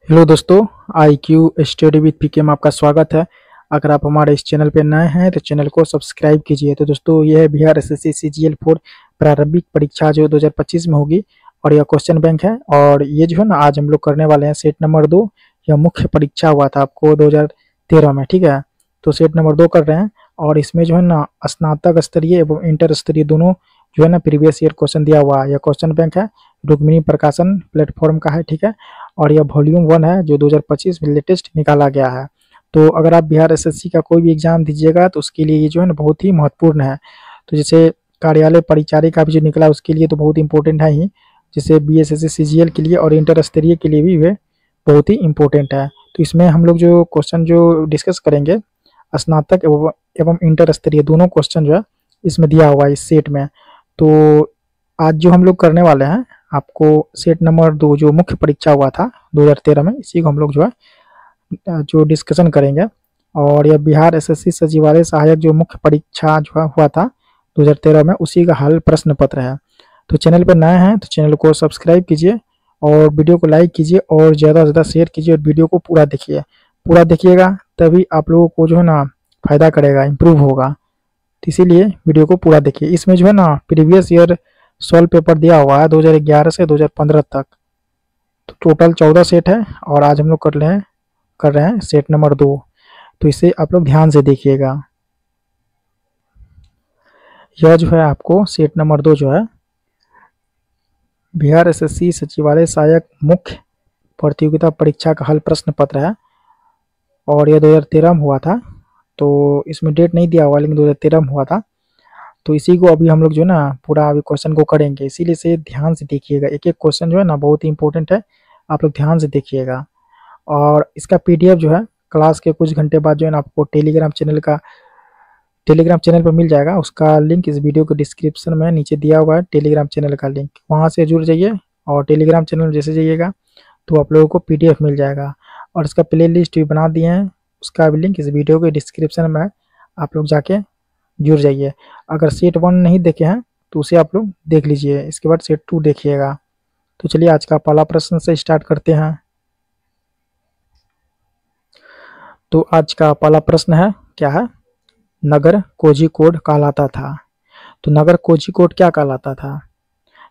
Hello दोस्तों, I Q study with पीके में आपका स्वागत है। अगर आप हमारे इस चैनल पर नए हैं तो चैनल को सब्सक्राइब कीजिए। तो दोस्तों, ये है बिहार एसएससी सीजीएल 4 प्रारंभिक परीक्षा जो 2025 में होगी और यह क्वेश्चन बैंक है। और ये जो है ना, आज हम लोग करने वाले हैं सेट नंबर 2। यह मुख्य परीक्षा हुआ था आपको 2013 में, ठीक है। तो सेट नंबर 2 कर रहे हैं और इसमें जो है ना, स्नातक स्तरीय एवं इंटर स्तरीय दोनों जो है ना प्रीवियस ईयर क्वेश्चन दिया हुआ है। यह क्वेश्चन बैंक है, रुक्मिणी प्रकाशन प्लेटफॉर्म का है, ठीक है। और यह वॉल्यूम 1 है जो 2025 में लेटेस्ट निकाला गया है। तो अगर आप बिहार एसएससी का कोई भी एग्जाम दीजिएगा तो उसके लिए ये जो है ना बहुत ही महत्वपूर्ण है। तो जैसे कार्यालय परिचारी का भी जो निकला उसके लिए तो बहुत इंपॉर्टेंट है ही, जैसे बीएसएससी सीजीएल के लिए और इंटर स्तरीय के लिए भी वे बहुत ही इंपॉर्टेंट है। तो इसमें हम लोग जो क्वेश्चन जो डिस्कस करेंगे, स्नातक एवं इंटर स्तरीय दोनों क्वेश्चन जो है इसमें दिया हुआ है इस सेट में। तो आज जो हम लोग करने वाले हैं, आपको सेट नंबर 2 जो मुख्य परीक्षा हुआ था 2013 में, इसी को हम लोग जो है जो डिस्कशन करेंगे। और यह बिहार एसएससी सचिवालय सहायक जो मुख्य परीक्षा जो हुआ था 2013 में, उसी का हल प्रश्न पत्र है। तो चैनल पर नए हैं तो चैनल को सब्सक्राइब कीजिए और वीडियो को लाइक कीजिए और ज़्यादा से ज़्यादा शेयर कीजिए और वीडियो को पूरा देखिए। पूरा देखिएगा तभी आप लोगों को जो है ना फायदा करेगा, इम्प्रूव होगा। तो इसीलिए वीडियो को पूरा देखिए। इसमें जो है ना प्रीवियस ईयर सॉल्व पेपर दिया हुआ है 2011 से 2015 तक। तो टोटल 14 सेट है और आज हम लोग कर रहे हैं सेट नंबर 2। तो इसे आप लोग ध्यान से देखिएगा। यह जो है आपको सेट नंबर 2 जो है बिहार एसएससी सचिवालय सहायक मुख्य प्रतियोगिता परीक्षा का हल प्रश्न पत्र है और यह 2013 में हुआ था। तो इसमें डेट नहीं दिया हुआ लेकिन 2013 में हुआ था। तो इसी को अभी हम लोग जो है ना पूरा अभी क्वेश्चन को करेंगे, इसीलिए से ध्यान से देखिएगा। एक एक क्वेश्चन जो है ना बहुत ही इंपॉर्टेंट है, आप लोग ध्यान से देखिएगा। और इसका पीडीएफ जो है क्लास के कुछ घंटे बाद जो है ना आपको टेलीग्राम चैनल पर मिल जाएगा। उसका लिंक इस वीडियो के डिस्क्रिप्शन में नीचे दिया हुआ है, टेलीग्राम चैनल का लिंक, वहाँ से जुड़ जाइए। और टेलीग्राम चैनल में जैसे जाइएगा तो आप लोगों को पीडीएफ मिल जाएगा और इसका प्ले लिस्ट भी बना दिए हैं, उसका भी लिंक इस वीडियो के डिस्क्रिप्शन में है, आप लोग जाके जुड़ जाइए। अगर सेट 1 नहीं देखे हैं तो उसे आप लोग देख लीजिए, इसके बाद सेट 2 देखिएगा। तो चलिए आज का पहला प्रश्न से स्टार्ट करते हैं। तो आज का पहला प्रश्न है, क्या है? नगर कोझिकोड कहलाता था। तो नगर कोझिकोड क्या कहलाता था?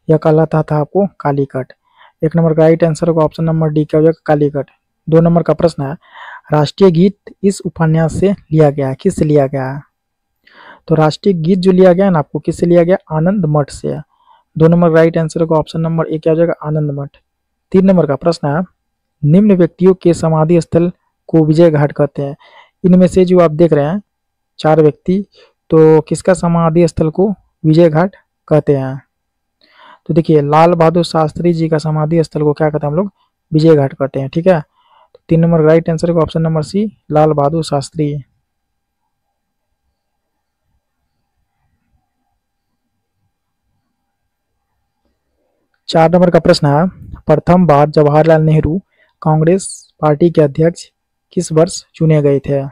यह कहलाता था आपको कालीकट। 1 नंबर का राइट आंसर होगा ऑप्शन नंबर डी, क्या हो जाएगा? कालीकट। 2 नंबर का प्रश्न है, राष्ट्रीय गीत इस उपन्यास से लिया गया है, किससे लिया गया है? तो राष्ट्रीय गीत जो लिया गया है ना आपको, किससे लिया गया? आनंद मठ से। 2 नंबर राइट आंसर होगा ऑप्शन नंबर ए, क्या हो जाएगा? आनंद मठ। 3 नंबर का प्रश्न है, निम्न व्यक्तियों के समाधि स्थल को विजय घाट कहते हैं। इनमें से जो आप देख रहे हैं 4 व्यक्ति, तो किसका समाधि स्थल को विजय घाट कहते हैं? तो देखिए, लाल बहादुर शास्त्री जी का समाधि स्थल को क्या कहते हैं हम लोग? विजय घाट कहते हैं, ठीक है। तो 3 नंबर राइट आंसर होगा ऑप्शन नंबर सी, लाल बहादुर शास्त्री। 4 नंबर का प्रश्न है, प्रथम बार जवाहरलाल नेहरू कांग्रेस पार्टी के अध्यक्ष किस वर्ष चुने गए थे?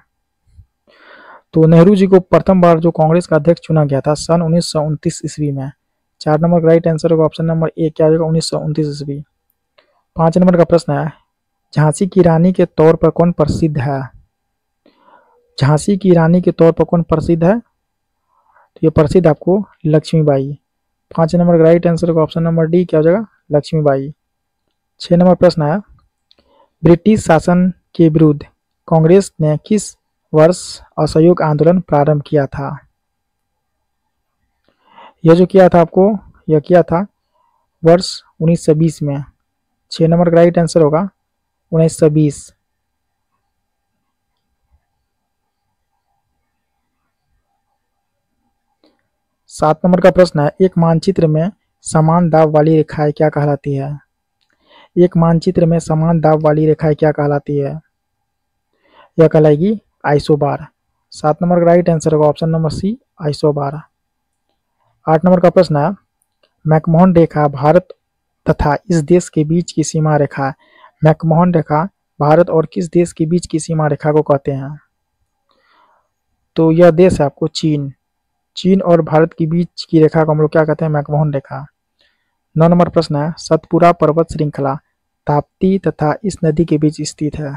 तो नेहरू जी को प्रथम बार जो कांग्रेस का अध्यक्ष चुना गया था सन 1929 ईस्वी में। 4 नंबर का राइट आंसर होगा ऑप्शन नंबर ए, क्या होगा? 1929 ईस्वी। 5 नंबर का प्रश्न है, झांसी की रानी के तौर पर कौन प्रसिद्ध है? झांसी की रानी के तौर पर कौन प्रसिद्ध है? तो ये प्रसिद्ध आपको लक्ष्मीबाई। 5 नंबर का राइट आंसर होगा ऑप्शन नंबर डी, क्या हो जाएगा? लक्ष्मीबाई। 6 नंबर प्रश्न है, ब्रिटिश शासन के विरुद्ध कांग्रेस ने किस वर्ष असहयोग आंदोलन प्रारंभ किया था? यह जो किया था आपको, यह किया था वर्ष 1920 में। 6 नंबर का राइट आंसर होगा 1920। 7 नंबर का प्रश्न है, एक मानचित्र में समान दाब वाली रेखाएं क्या कहलाती है? एक मानचित्र में समान दाब वाली रेखाएं क्या कहलाती है? यह कहलाएगी आइसोबार। 7 नंबर का राइट आंसर होगा option number C, isobar. 8 number का प्रश्न है, मैकमोहन रेखा भारत तथा इस देश के बीच की सीमा रेखा, मैकमोहन रेखा भारत और किस देश के बीच की सीमा रेखा को कहते हैं? तो यह देश है आपको चीन। चीन और भारत के बीच की रेखा को हम लोग क्या कहते हैं? मैकमोहन रेखा। 9 नंबर प्रश्न है, सतपुरा पर्वत श्रृंखला ताप्ती तथा इस नदी के बीच स्थित है।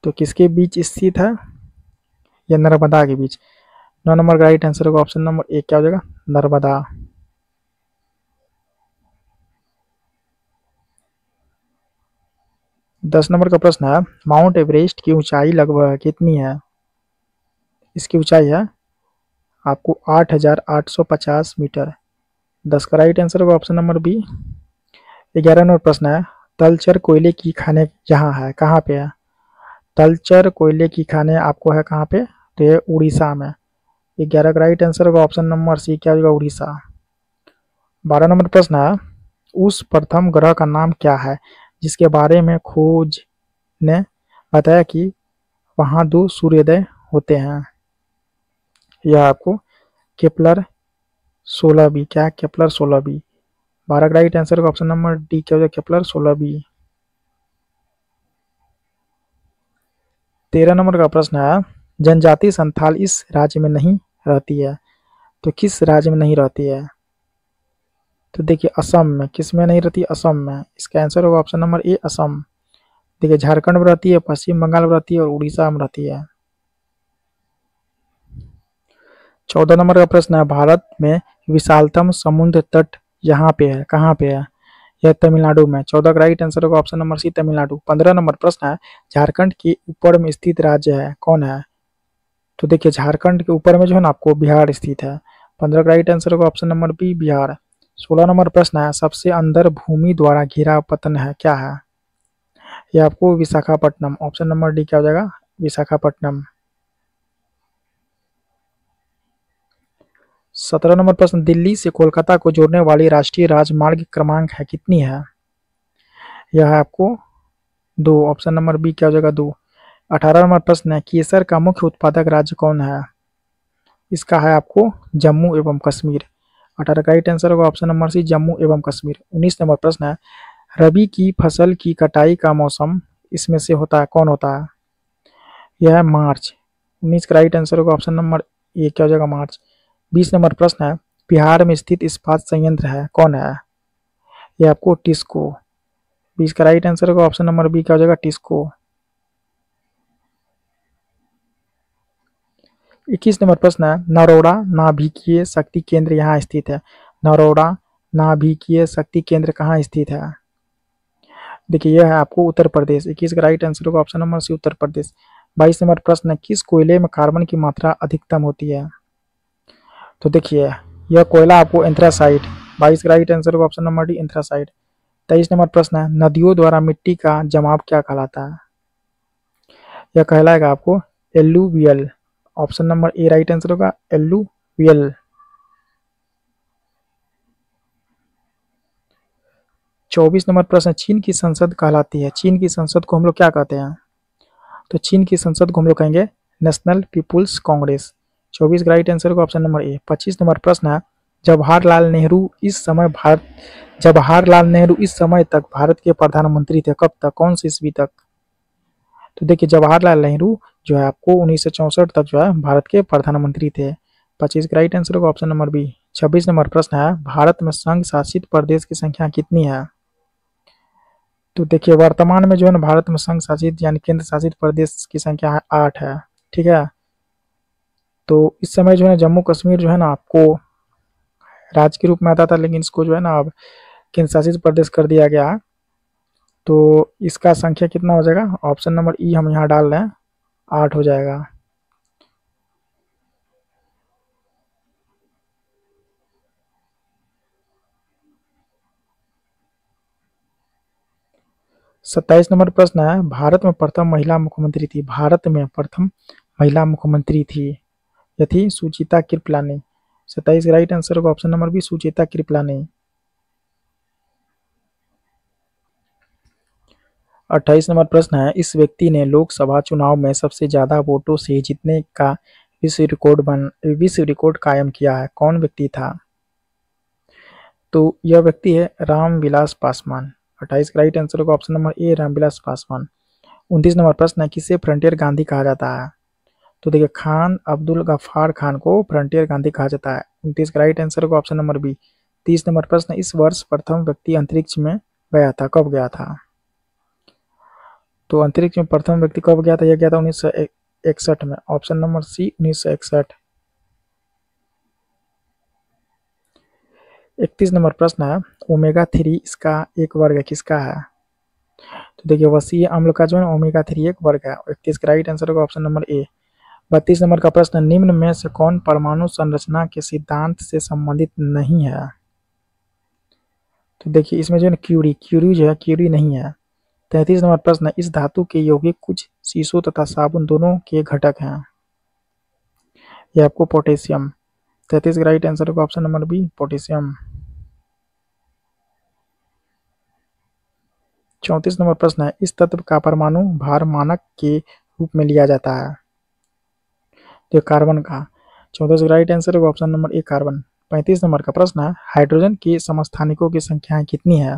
तो किसके बीच स्थित है? या नर्मदा के बीच। 9 नंबर का राइट आंसर होगा ऑप्शन नंबर ए, क्या हो जाएगा? नर्मदा। 10 नंबर का प्रश्न है, माउंट एवरेस्ट की ऊंचाई लगभग कितनी है? इसकी ऊंचाई है आपको 8,850 मीटर। 10 का राइट आंसर होगा ऑप्शन नंबर बी। 11 नंबर प्रश्न है, तलचर कोयले की खाने यहाँ है, कहाँ पे है? तलचर कोयले की खाने आपको है कहाँ पे? तो ये उड़ीसा में। 11 का राइट आंसर होगा ऑप्शन नंबर सी, क्या होगा? उड़ीसा। 12 नंबर प्रश्न है, उस प्रथम ग्रह का नाम क्या है जिसके बारे में खोज ने बताया कि वहां 2 सूर्योदय होते हैं? यह आपको केपलर 16b, क्या? Kepler 16b। 12 का राइट आंसर का ऑप्शन नंबर डी, क्या हो जाए? Kepler 16b। 13 नंबर का प्रश्न है, जनजाति संथाल इस राज्य में नहीं रहती है, तो किस राज्य में नहीं रहती है? तो देखिए असम में। किस में नहीं रहती? असम में। इसका आंसर होगा ऑप्शन नंबर ए, असम। देखिए झारखंड में रहती है, पश्चिम बंगाल में रहती है और उड़ीसा में रहती है। 14 नंबर का प्रश्न है, भारत में विशालतम समुद्र तट यहाँ पे है, कहाँ पे है? यह तमिलनाडु में। 14 का राइट आंसर होगा option number C, Tamil Nadu. 15 number प्रश्न है, झारखंड के ऊपर में स्थित राज्य है, कौन है? तो देखिए झारखंड के ऊपर में जो है ना आपको बिहार स्थित है। 15 का राइट आंसर होगा option number B, Bihar. 16 number प्रश्न है, सबसे अंदर भूमि द्वारा घिरा पतन है, क्या है? यह आपको विशाखापट्टनम। ऑप्शन नंबर डी, क्या हो जाएगा? विशाखापट्टनम। 17 नंबर प्रश्न, दिल्ली से कोलकाता को जोड़ने वाली राष्ट्रीय राजमार्ग क्रमांक है कितनी है? यह है आपको 2। ऑप्शन नंबर बी, क्या हो जाएगा? 2। 18 नंबर प्रश्न है, केसर का मुख्य उत्पादक राज्य कौन है? इसका है आपको जम्मू एवं कश्मीर। 18 का राइट आंसर होगा ऑप्शन नंबर सी, जम्मू एवं कश्मीर। 19 नंबर प्रश्न है, रबी की फसल की कटाई का मौसम इसमें से होता है, कौन होता है? यह है मार्च। 19 का राइट आंसर होगा ऑप्शन नंबर ए, क्या हो जाएगा? मार्च। 20 नंबर प्रश्न है, बिहार में स्थित इस्पात संयंत्र है, कौन है? यह आपको टिस्को। 20 का राइट आंसर होगा ऑप्शन नंबर बी, क्या हो जाएगा? टिस्को। 21 नंबर प्रश्न है, नरोड़ा नाभिकीय शक्ति केंद्र यहाँ स्थित है। नरोड़ा नाभिकीय शक्ति केंद्र कहाँ स्थित है? देखिए यह है आपको उत्तर प्रदेश। 21 का राइट आंसर होगा ऑप्शन नंबर सी, उत्तर प्रदेश। 22 नंबर प्रश्न है, किस कोयले में कार्बन की मात्रा अधिकतम होती है? तो देखिए यह कोयला आपको एंथ्रासाइट। 22 का राइट आंसर होगा option number D, anthracite. 23 number प्रश्न है, नदियों द्वारा मिट्टी का जमाव क्या कहलाता है? यह कहलाएगा आपको alluvial. Option number A right answer होगा, एल्यूवियल। 24 नंबर प्रश्न, चीन की संसद कहलाती है, चीन की संसद को हम लोग क्या कहते हैं? तो चीन की संसद को हम लोग कहेंगे नेशनल पीपुल्स कांग्रेस। 24 का राइट आंसर होगा ऑप्शन नंबर ए। 25 नंबर प्रश्न है, जवाहरलाल नेहरू इस समय भारत जवाहरलाल नेहरू इस समय तक भारत के प्रधानमंत्री थे, कब तक? कौन सी ईस्वी तक? तो देखिए जवाहरलाल नेहरू जो है आपको 1964 तक जो है भारत के प्रधानमंत्री थे। 25 का राइट आंसर होगा ऑप्शन नंबर बी। 26 नंबर प्रश्न है, भारत में संघ शासित प्रदेश की संख्या कितनी है? तो देखिए वर्तमान में जो है ना भारत में संघ शासित यानी केंद्र शासित प्रदेश की संख्या 8 है। ठीक है, तो इस समय जो है जम्मू कश्मीर जो है ना आपको राज्य के रूप में आता था, लेकिन इसको जो है ना अब केंद्र शासित प्रदेश कर दिया गया है। तो इसका संख्या कितना हो जाएगा? ऑप्शन नंबर ई हम यहाँ डाल रहे हैं, 8 हो जाएगा। सत्ताईस नंबर प्रश्न है, भारत में प्रथम महिला मुख्यमंत्री थी, भारत में प्रथम महिला मुख्यमंत्री थी, यह थी सुचिता कृपलानी। 27 राइट आंसर होगा ऑप्शन नंबर बी, सुचिता कृपलानी। 28 नंबर प्रश्न है, इस व्यक्ति ने लोकसभा चुनाव में सबसे ज्यादा वोटों से जीतने का विश्व रिकॉर्ड कायम किया है, कौन व्यक्ति था? तो यह व्यक्ति है रामविलास पासवान। 28 का राइट आंसर होगा ऑप्शन नंबर ए, रामविलास पासवान। 29 नंबर प्रश्न है, किसे फ्रंटियर गांधी कहा जाता है? तो देखिए खान अब्दुल गफ्फार खान को फ्रंटियर गांधी कहा जाता है। 29 का राइट आंसर होगा ऑप्शन नंबर बी। 30 नंबर प्रश्न, इस वर्ष प्रथम व्यक्ति अंतरिक्ष में गया था, कब गया था? तो अंतरिक्ष में प्रथम व्यक्ति कब गया था? यह गया था 1961 में। ऑप्शन नंबर सी 1961। 31 नंबर प्रश्न है, ओमेगा 3 इसका एक वर्ग है, किसका है? तो देखिए वसीय अम्ल का जो है ओमेगा 3 एक वर्ग है। 31 का राइट आंसर होगा ऑप्शन नंबर ए। 32 नंबर का प्रश्न, निम्न में से कौन परमाणु संरचना के सिद्धांत से संबंधित नहीं है? तो देखिए इसमें जो है क्यूरी जो है क्यूरी नहीं है। 33 नंबर प्रश्न, इस धातु के यौगिक कुछ शीशों तथा साबुन दोनों के घटक हैं। ये आपको पोटेशियम। 33 का राइट आंसर होगा option number B, potassium. 34 number प्रश्न है, इस तत्व का परमाणु भार मानक के रूप में लिया जाता है। तो कार्बन का। 34 का राइट आंसर होगा ऑप्शन नंबर ए, कार्बन। 35 नंबर का प्रश्न है, हाइड्रोजन के समस्थानिकों की संख्या कितनी है?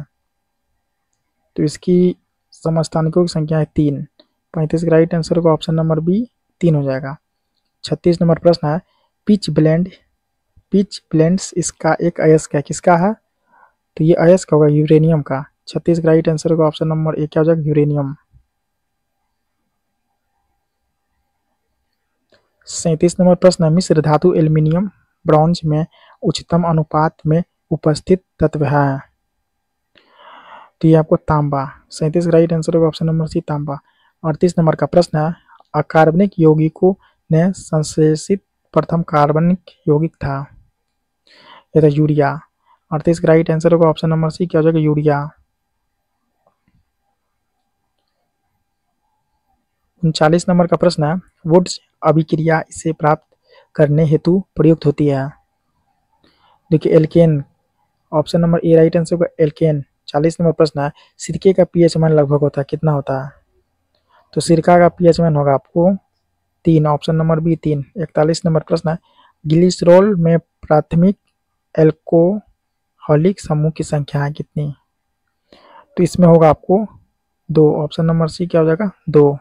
तो इसकी समस्थानिकों की संख्या है 3। 35 का राइट आंसर होगा ऑप्शन नंबर बी, 3 हो जाएगा। 36 नंबर प्रश्न है, पिच ब्लेंड्स इसका एक अयस्क है, किसका है? तो ये अयस्क होगा यूरेनियम का। 36 का राइट आंसर होगा ऑप्शन नंबर ए, क्या हो जाएगा? यूरेनियम। 37 नंबर प्रश्न है, मिश्र धातु एल्यूमिनियम ब्रॉन्ज में उच्चतम अनुपात में उपस्थित तत्व है। तो ये आपको तांबा। 37 का राइट आंसर होगा ऑप्शन नंबर सी, तांबा। 38 नंबर का प्रश्न है, अकार्बनिक यौगिकों ने संश्लेषित प्रथम कार्बनिक यौगिक था। यह था यूरिया। 38 का राइट आंसर होगा ऑप्शन नंबर सी, क्या हो जाएगा? यूरिया। 39 नंबर का प्रश्न है, वुड्स अभिक्रिया इसे प्राप्त करने हेतु प्रयुक्त होती है। देखिए alkane. Option number A right answer होगा, एल्केन। 40 नंबर प्रश्न है, सिरके का पीएच मान लगभग होता है, कितना होता है? तो सिरका का पीएच मान होगा आपको 3, ऑप्शन नंबर बी, 3। 41 नंबर प्रश्न है, ग्लिसरॉल में प्राथमिक एल्कोहलिक समूह की संख्या है कितनी? तो इसमें होगा आपको 2, ऑप्शन नंबर सी, क्या हो जाएगा? 2।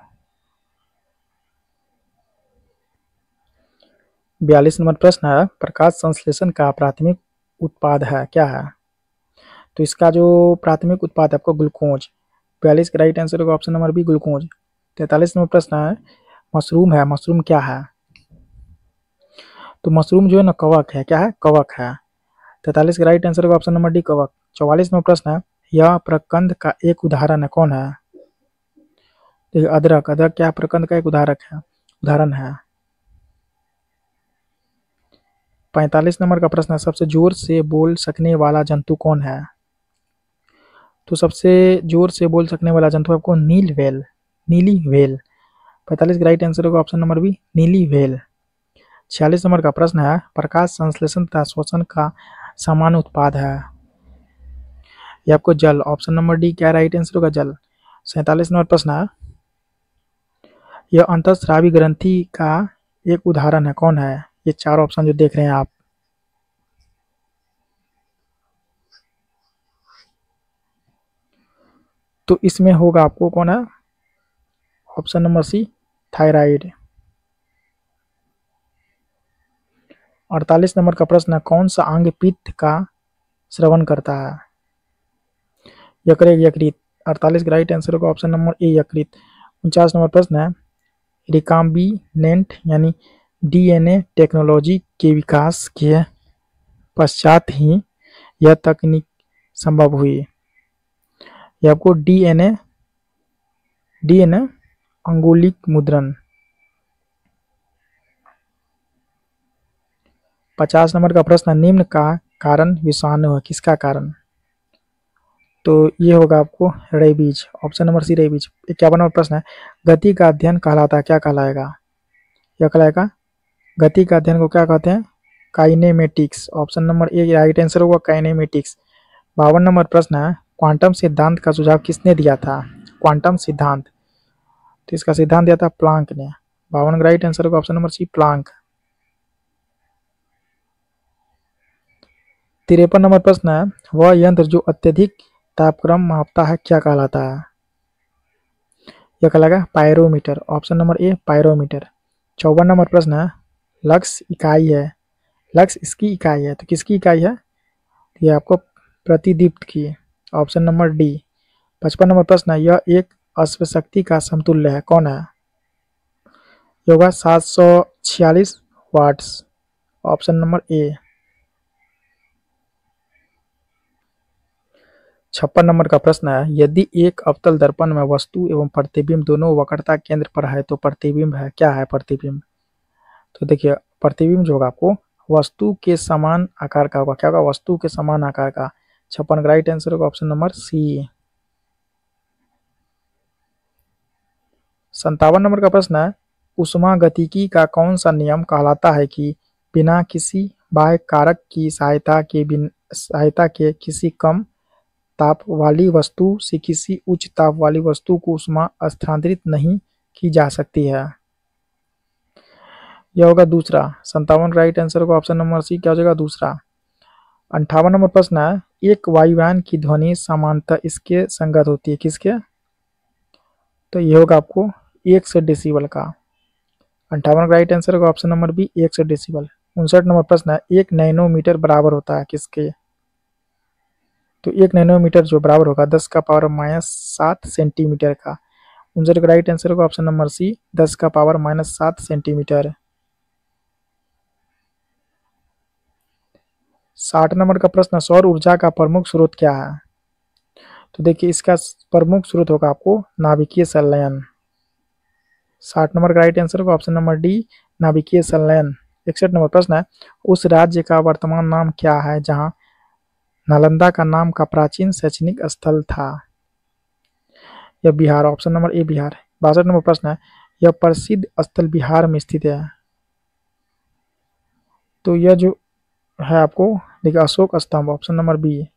42 नंबर प्रश्न है, प्रकाश संश्लेषण का प्राथमिक उत्पाद है, क्या है? तो इसका जो प्राथमिक उत्पाद है आपको ग्लूकोज। 42 का राइट आंसर होगा option number B, glucose. 43 number प्रश्न है, मशरूम है, मशरूम क्या है? तो मशरूम जो है ना कवक है, क्या है? कवक है। 43 का राइट आंसर होगा ऑप्शन नंबर डी, कवक। 44 नंबर प्रश्न है, यह प्रकंद का एक उदाहरण है, कौन है? देखिए अदरक। अदरक क्या प्रकंद का एक उदाहरण है। 45 नंबर का प्रश्न है, सबसे जोर से बोल सकने वाला जंतु कौन है? तो सबसे जोर से बोल सकने वाला जंतु आपको नीली व्हेल। 45 का राइट आंसर होगा ऑप्शन नंबर बी, नीली व्हेल। 46 नंबर का प्रश्न है, प्रकाश संश्लेषण तथा शोषण का सामान्य उत्पाद है। ये आपको जल। ऑप्शन नंबर डी क्या राइट आंसर होगा? जल। 47 नंबर प्रश्न है, यह अंतःस्रावी ग्रंथि का एक उदाहरण है, कौन है? ये 4 ऑप्शन जो देख रहे हैं आप। तो इसमें होगा आपको कौन है? Option number C, thyroid. 48 number का प्रश्न है, कौन सा अंग पित्त का श्रवण करता है? यकृत। 48 का राइट आंसर होगा ऑप्शन नंबर ए, यकृत। 49 नंबर प्रश्न है, रिकाम्बिनेंट यानी डीएनए टेक्नोलॉजी के विकास के पश्चात ही यह तकनीक संभव हुई। यह आपको डीएनए अंगुलिक मुद्रण। 50 नंबर का प्रश्न, निम्न का कारण विषाणु है, किसका कारण? तो ये होगा आपको rabies. Option number C, rabies. 51 number प्रश्न है, गति का अध्ययन कहलाता है, क्या कहलाएगा? क्या कहलाएगा? गति का अध्ययन को क्या कहते हैं? Kinematics. Option number A right answer होगा, काइनेमेटिक्स। 52 नंबर प्रश्न है, क्वांटम सिद्धांत का सुझाव किसने दिया था? क्वांटम सिद्धांत। तो इसका सिद्धांत दिया था प्लांक ने। 52 का राइट आंसर होगा option number C, Planck. 53 number प्रश्न है, वह यंत्र जो अत्यधिक तापक्रम मापता है, क्या कहलाता है? यह कहलाएगा पायरोमीटर। ऑप्शन नंबर ए, पायरोमीटर। 54 नंबर प्रश्न है, लक्स इसकी इकाई है, तो किसकी इकाई है? ये आपको प्रतिदीप्त की। Option number D. 55 नंबर प्रश्न है, यह एक अश्वशक्ति का समतुल्य है, कौन है? ये होगा 746 watts. Option number A. 56 number का प्रश्न है, यदि एक अवतल दर्पण में वस्तु एवं प्रतिबिंब दोनों वक्रता केंद्र पर है तो प्रतिबिंब है, क्या है प्रतिबिंब? तो देखिए, प्रतिबिंब जो होगा आपको वस्तु के समान आकार का होगा, क्या होगा? वस्तु के समान आकार का। 56 का राइट आंसर होगा ऑप्शन नंबर सी। 57 नंबर का प्रश्न है, ऊष्मागतिकी का कौन सा नियम कहलाता है कि बिना किसी बाह्य कारक की सहायता के किसी कम ताप वाली वस्तु से किसी उच्च ताप वाली वस्तु को ऊष्मा स्थानांतरित नहीं की जा सकती है? यह होगा दूसरा। 57 राइट आंसर होगा ऑप्शन नंबर सी, क्या हो जाएगा? दूसरा। 58 नंबर प्रश्न है, एक वायुयान की ध्वनि सामान्यतः इसके संगत होती है, किसके? तो ये होगा आपको 100 डेसिबल का। 58 का राइट आंसर होगा option number B, 100 decibel. 59 number प्रश्न है, 1 नैनोमीटर बराबर होता है किसके? तो 1 नैनोमीटर जो बराबर होगा 10 का पावर माइनस 7 सेंटीमीटर का। 59 का राइट आंसर होगा ऑप्शन नंबर सी, 10 का पावर माइनस 7 सेंटीमीटर। 60 नंबर का प्रश्न, सौर ऊर्जा का प्रमुख स्रोत क्या है? तो देखिए, इसका प्रमुख स्रोत होगा आपको नाभिकीय संलयन। 60 नंबर का राइट आंसर होगा ऑप्शन नंबर डी, नाभिकीय संलयन। 61 नंबर प्रश्न है, उस राज्य का वर्तमान नाम क्या है जहां नालंदा का नाम का प्राचीन शैक्षणिक स्थल था? यह बिहार, ऑप्शन नंबर ए बिहार। 62 नंबर प्रश्न है, यह प्रसिद्ध स्थल बिहार में स्थित है। तो यह जो है आपको देखिए अशोक स्तंभ, ऑप्शन नंबर बी।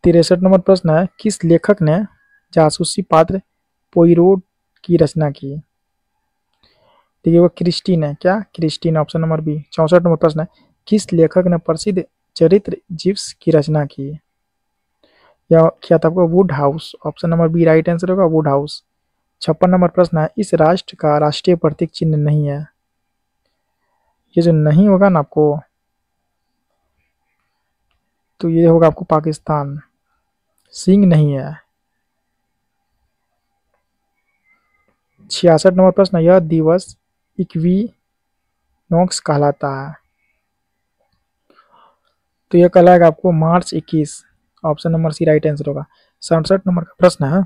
63 नंबर प्रश्न है, किस लेखक ने जासूसी पात्र पोइरोट की रचना की? देखिए वो क्रिस्टीन है, क्या? Christine, option number B. 64 number प्रश्न है, किस लेखक ने प्रसिद्ध चरित्र जिप्स की रचना की? यह क्या था आपको? Wood House, option number B right answer होगा, वुड हाउस। 56 नंबर प्रश्न है, इस राष्ट्र का राष्ट्रीय प्रतीक चिन्ह नहीं है। ये जो नहीं होगा ना आपको, तो ये होगा आपको पाकिस्तान, सिंह नहीं है। 66 नंबर प्रश्न, यह दिवस इक्विनॉक्स कहलाता है। तो यह कहलाएगा आपको March 21, option number C right answer होगा। 67 नंबर का प्रश्न है,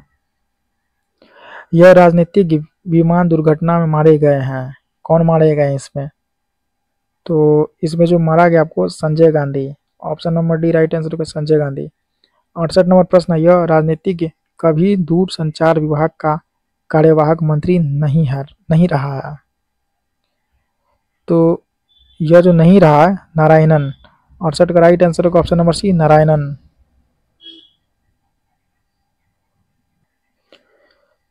यह राजनीतिक विमान दुर्घटना में मारे गए हैं, कौन मारे गए हैं इसमें? तो इसमें जो मारा गया आपको Sanjay Gandhi, option number D right answer होगा, संजय गांधी। 68 नंबर प्रश्न है, यह राजनीतिज्ञ कभी दूर संचार विभाग का कार्यवाहक मंत्री नहीं रहा है। तो यह जो नहीं रहा है नारायणन। 68 का राइट आंसर होगा option number C, Narayanan.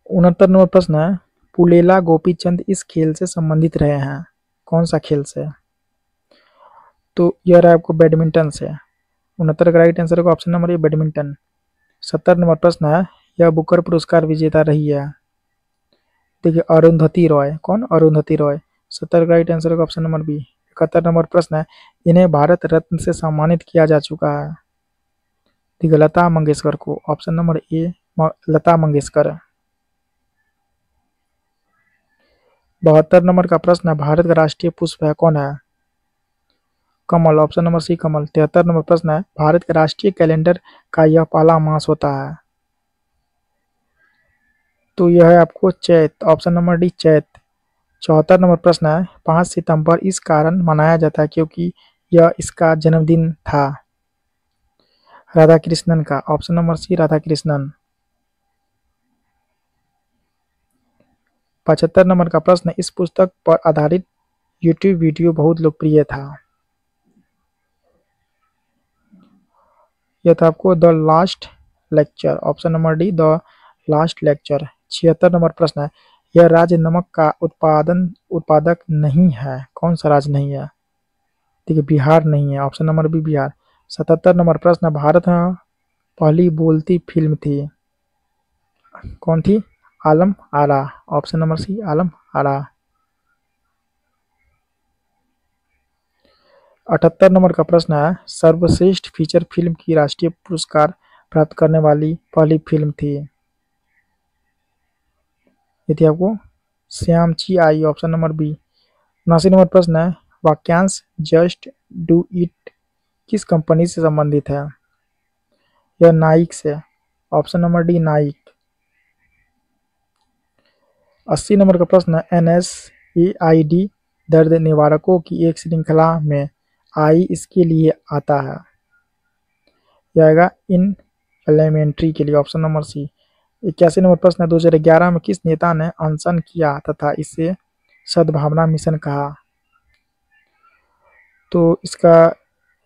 69 number प्रश्न है, पुलेला गोपीचंद इस खेल से संबंधित रहे हैं, कौन सा खेल से? तो यह रहा आपको बैडमिंटन से। 69 का राइट आंसर होगा ऑप्शन नंबर ए, बैडमिंटन। 70 नंबर प्रश्न है, यह बुकर पुरस्कार विजेता रही है। देखिए अरुंधति रॉय, कौन? अरुंधति रॉय। 70 का राइट आंसर होगा ऑप्शन नंबर बी। 71 नंबर प्रश्न है, इन्हें भारत रत्न से सम्मानित किया जा चुका है। देखिए लता मंगेशकर को, ऑप्शन नंबर ए, लता मंगेशकर। 72 नंबर का प्रश्न है, भारत का राष्ट्रीय पुष्प है, कौन है? कमल, ऑप्शन नंबर सी, कमल। 73 नंबर प्रश्न है, भारत के राष्ट्रीय कैलेंडर का यह पहला मास होता है। तो यह है आपको चैत, ऑप्शन नंबर डी, चैत। 74 नंबर प्रश्न है, 5 सितंबर इस कारण मनाया जाता है क्योंकि यह इसका जन्मदिन था, राधा कृष्णन का, option number C, Radha Krishnan. 75 number का प्रश्न, इस पुस्तक पर आधारित यूट्यूब वीडियो बहुत लोकप्रिय था। यह था आपको the last lecture, option number D, the last lecture. 76 number प्रश्न है, यह राज्य नमक का उत्पादक नहीं है, कौन सा राज्य नहीं है? देखिए बिहार नहीं है, option number B, Bihar. 77 number प्रश्न, भारत में पहली बोलती फिल्म थी, कौन थी? Alam Ara, option number C, Alam Ara. 78 number का प्रश्न है, सर्वश्रेष्ठ फीचर फिल्म की राष्ट्रीय पुरस्कार प्राप्त करने वाली पहली फिल्म थी। ये थी आपको श्यामची आई, ऑप्शन नंबर बी। 79 नंबर प्रश्न है, वाक्यांश जस्ट डू इट किस कंपनी से संबंधित है। यह नाइक से, option number D Naik. 80 number का प्रश्न है, NSAID दर्द निवारकों की एक श्रृंखला में आई इसके लिए आता है। यह आएगा इनफ्लेमेटरी के लिए, ऑप्शन नंबर सी। 81 नंबर प्रश्न है, 2011 में किस नेता ने अनशन किया तथा इसे सद्भावना मिशन कहा। तो इसका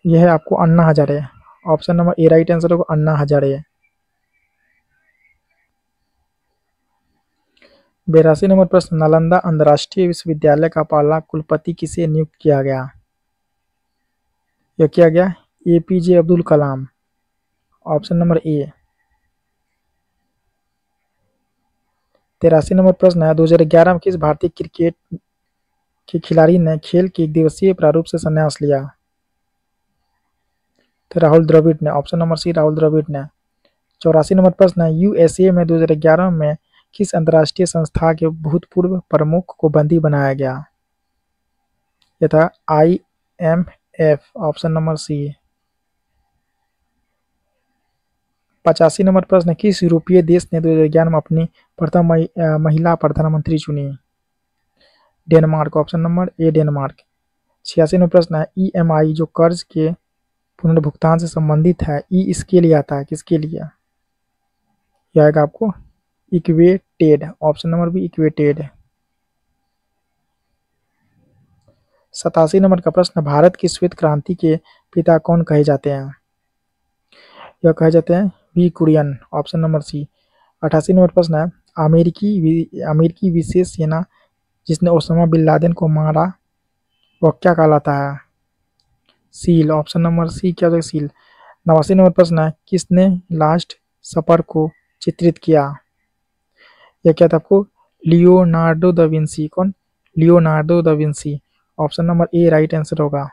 यह है आपको Anna Hazare, option number A right answer होगा अन्ना हजारे। 82 नंबर प्रश्न, नालंदा अंतर्राष्ट्रीय विश्वविद्यालय का पहला कुलपति किसे नियुक्त किया गया। यह किया गया APJ Abdul Kalam, option number ए। 83 नंबर प्रश्न है, 2011 में किस भारतीय क्रिकेट के खिलाड़ी ने खेल के एक दिवसीय प्रारूप से संन्यास लिया। तो राहुल द्रविड़ ने, option number C Rahul Dravid ने। 84 नंबर प्रश्न है, USA में 2011 में किस अंतर्राष्ट्रीय संस्था के भूतपूर्व प्रमुख को बंदी बनाया गया। यह था IMF, option number C. 85 number प्रश्न, किस यूरोपीय देश ने 2011 में अपनी प्रथम महिला प्रधानमंत्री चुनी। डेनमार्क, ऑप्शन नंबर ए डेनमार्क। 86 नंबर प्रश्न है, EMI जो कर्ज के पुनर्भुगतान से संबंधित है, ई इसके लिए आता है, किसके लिए। यह आएगा आपको equated, option number be equated. 87 number का प्रश्न, भारत की श्वेत क्रांति के पिता कौन कहे जाते हैं। यह कहे जाते हैं V Kurien, option number C. 88 number प्रश्न है, अमेरिकी विशेष सेना जिसने ओसामा बिन लादेन को मारा वह क्या कहलाता है। सील, ऑप्शन नंबर सी क्या होता है सील। 89 नंबर प्रश्न है, किसने लास्ट सपर को चित्रित किया। यह क्या था आपको लियोनार्डो दा विंसी। कौन, Leonardo da Vinci, option number A right answer होगा।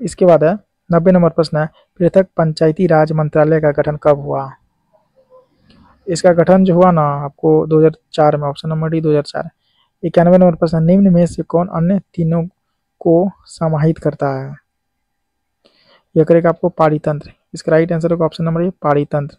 इसके बाद है 90 नंबर प्रश्न है, पृथक पंचायती राज मंत्रालय का गठन कब हुआ। इसका गठन जो हुआ ना आपको 2004 में, ऑप्शन नंबर डी 2004। 91 नंबर प्रश्न, निम्न में से कौन अन्य तीनों को समाहित करता है। यह करेगा आपको पारितंत्र। इसका राइट आंसर होगा ऑप्शन नंबर ए पारितंत्र।